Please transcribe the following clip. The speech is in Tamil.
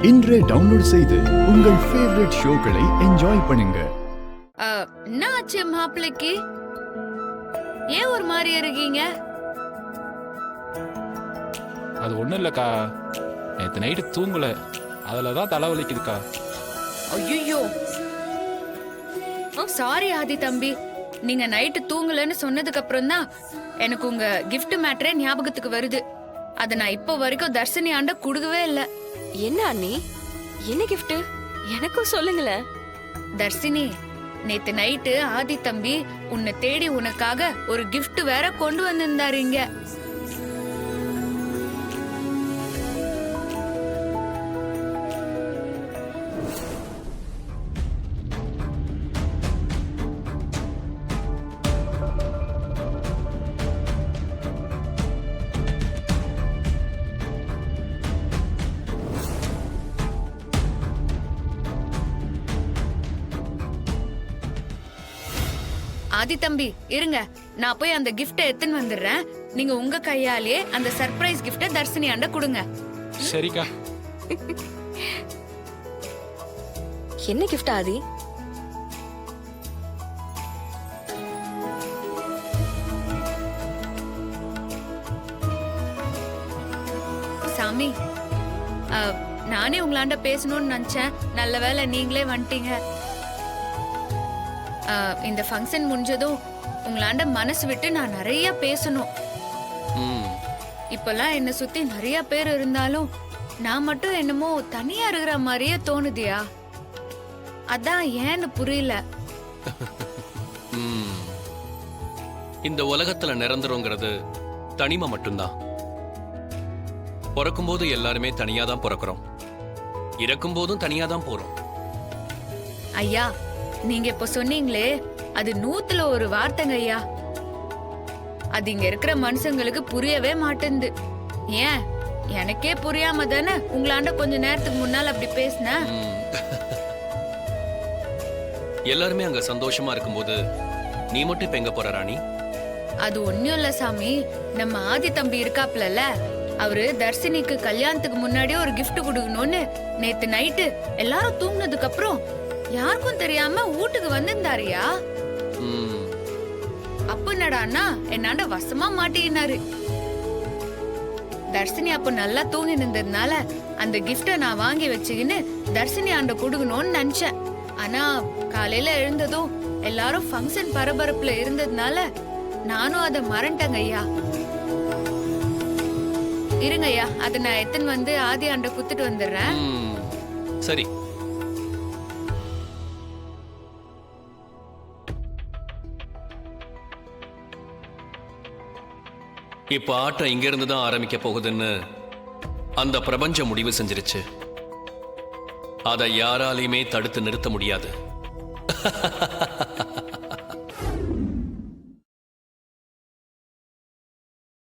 இன்றே டவுன்லோட் செய்து உங்கள் ஃபேவரட் ஷோக்களை என்ஜாய் பண்ணுங்க. என்ன ஆச்சு மாப்பிள்ளைக்கு? ஏன் ஒரு மாதிரி இருக்கீங்க? அது ஒண்ணும் இல்லக்கா, நேற்று நைட்டு தூங்கல, அதுலதான் தலைவலிக்குதுக்கா. ஐயோ, சாரி ஆதி தம்பி, நீங்க நைட்டு தூங்கலன்னு சொன்னதுக்கு அப்புறம் தான் எனக்கு உங்க கிஃப்ட் மேட்டரே ஞாபகத்துக்கு வருது. அத நான் இப்போ வரைக்கும் தர்ஷினி ஆண்ட குடுக்கவே இல்ல. என்ன அண்ணி, என்ன கிஃப்ட் எனக்கும் சொல்லுங்களேன். தர்ஷினி, நேத்து நைட்டு ஆதி தம்பி உன்னை தேடி உனக்காக ஒரு கிஃப்ட் வேற கொண்டு வந்திருந்தாரு இங்க. ஆதி தம்பி இருங்க, நான் போய் அந்த கிஃப்ட எடுத்துன்னு வந்துடுறேன். நீங்க உங்க கையாலேயே அந்த சர்ப்ரைஸ் கிஃப்ட தர்ஷினி ஆண்ட கொடுங்க. சரிக்கா. என்ன கிஃப்ட் ஆதி? சாமி, நானே உங்களாண்ட பேசணும்னு நினைச்சேன். நல்ல வேளை நீங்களே வந்துட்டீங்க. இந்த ஃபங்க்ஷன் முடிஞ்சதும் உங்களாண்ட மனசு விட்டு நான் நிறைய பேசணும். இப்பெல்லாம் என்ன சுத்தி நிறைய பேர் இருந்தாலும் நான் மட்டும் என்னமோ தனியா இருக்கிற மாதிரியே தோணுதியா? அதான் ஏன்னு புரியல. இந்த உலகத்துல நிரந்தரங்கிறது தனிமை மட்டும்தான். பிறக்கும் போது எல்லாருமே தனியா தான் பிறக்கிறோம், இறக்கும் போதும் தனியா தான் போறோம். ஐயா, நீங்க இப்ப சொன்னீங்களே, அது 100ல ஒரு வார்த்தைங்க ஐயா. அது இங்க இருக்கிற மனுஷங்களுக்கு புரியவே மாட்டேங்குது. ஏன், எனக்கே புரியாம தானே உங்களாண்ட கொஞ்ச நேரத்துக்கு முன்னால அப்படி பேசின. எல்லாருமே அங்க சந்தோஷமா இருக்கும்போது நீ மட்டும் இப்ப எங்க போற ராணி? அது ஒண்ணும் இல்ல சாமி, நம்ம ஆதி தம்பி இருக்காப்லல, அவரு தர்ஷினிக்கு கல்யாணத்துக்கு முன்னாடியே ஒரு கிஃப்ட் கொடுக்கணும்னு நேத்து நைட்டு எல்லாரும் தூங்குனதுக்கு அப்புறம் யாருக்கும் தெரியாம வீட்டுக்கு வந்திருந்தாருயா. அப்ப என்னடான்னா என்னாண்ட வசமா மாட்டினாரு. தர்ஷினி அப்ப நல்லா தூங்கி நின்றதுனால அந்த கிஃப்ட நான் வாங்கி வச்சுக்கின்னு தர்ஷினி ஆண்ட கொடுக்கணும்னு நினைச்சேன். ஆனா காலையில எழுந்ததும் எல்லாரும் ஃபங்க்ஷன் பரபரப்புல இருந்ததுனால நானும் அதை மறந்துட்டேங்க ஐயா. இருங்க ஐயா, அதை நான் எத்தனை வந்து ஆதி ஆண்ட குத்துட்டு வந்துடுறேன். சரி. இப்ப ஆட்டம் இங்க இருந்து தான் ஆரம்பிக்க போகுதுன்னு அந்த பிரபஞ்சம் முடிவு செஞ்சிருச்சு. அதை யாராலையுமே தடுத்து நிறுத்த முடியாது.